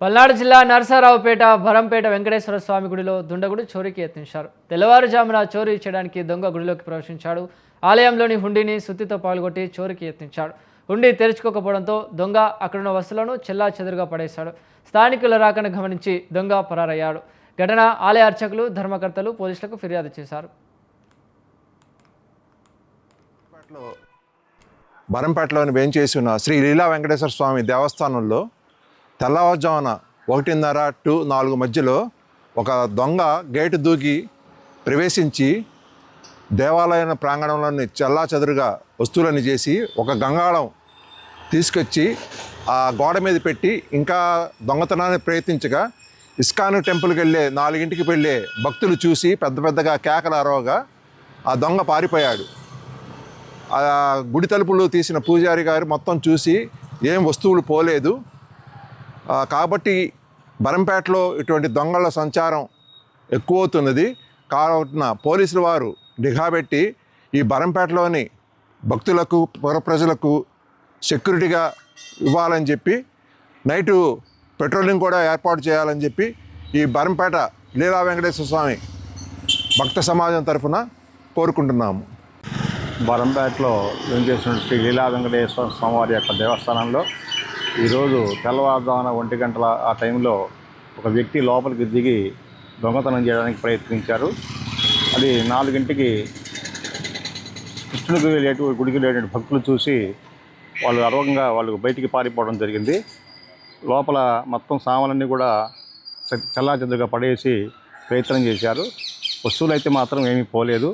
పల్నాడు జిల్లా నరసరావుపేట భరంపేట వెంకటేశ్వర స్వామి గుడిలో దుండగుడు చోరీకి యత్నించారు. తెల్లవారుజామున చోరీ చేయడానికి దొంగ గుడిలోకి ప్రవేశించాడు. ఆలయంలోని హుండీని సుత్తితో పగలగొట్టి చోరీకి యత్నించాడు. హుండీ తెరుచుకోకపోవడంతో దొంగ అక్కడున్న వస్తువులను చెల్లాచెదురుగా పడేశాడు. స్థానికుల రాకను గమనించి దొంగ పరారయ్యాడు. ఘటన ఆలయ అర్చకులు, ధర్మకర్తలు పోలీసులకు ఫిర్యాదు చేశారు. భరంపేటలోని వేంచేసి ఉన్న శ్రీ లీలా వెంకటేశ్వర స్వామి దేవస్థానంలో తెల్లవారుజామున 1:30 to 4 మధ్యలో ఒక దొంగ గేటు దూకి ప్రవేశించి దేవాలయం ప్రాంగణంలోని చెల్లాచెదురుగా వస్తువులని చేసి ఒక గంగాళం తీసుకొచ్చి ఆ గోడ మీద పెట్టి ఇంకా దొంగతనాన్ని ప్రయత్నించగా ఇస్కాన్ టెంపుల్కి వెళ్ళే 4ంటికి వెళ్ళే భక్తులు చూసి పెద్దగా కేకలు అరవగా ఆ దొంగ పారిపోయాడు. ఆ గుడి తలుపులు తీసిన పూజారి గారు మొత్తం చూసి ఏం వస్తువులు పోలేదు కాబట్టి భరంపేటలో ఇటువంటి దొంగల సంచారం ఎక్కువవుతున్నది. కావున పోలీసుల వారు నిఘా పెట్టి ఈ భరంపేటలోని భక్తులకు పుర ప్రజలకు సెక్యూరిటీగా ఇవ్వాలని చెప్పి నైటు పెట్రోలింగ్ కూడా ఏర్పాటు చేయాలని చెప్పి ఈ భరంపేట లీలా వెంకటేశ్వర స్వామి భక్త సమాజం తరఫున కోరుకుంటున్నాము. భరంపేటలో వెంకటేశ్వర శ్రీ లీలా వెంకటేశ్వర స్వామివారి యొక్క దేవస్థానంలో ఈరోజు తెల్లవారుజామున 1 గంటల ఆ టైంలో ఒక వ్యక్తి లోపలికి దిగి దొంగతనం చేయడానికి ప్రయత్నించారు. అది 4ంటికి కృష్ణుడికి గుడికి వెళ్ళేటువంటి భక్తులు చూసి వాళ్ళు అరవంగా వాళ్ళు బయటికి పారిపోవడం జరిగింది. లోపల మొత్తం సామాన్లన్నీ కూడా చెల్లాచెదురుగా పడేసి ప్రయత్నం చేశారు. వస్తువులు అయితే మాత్రం ఏమీ పోలేదు.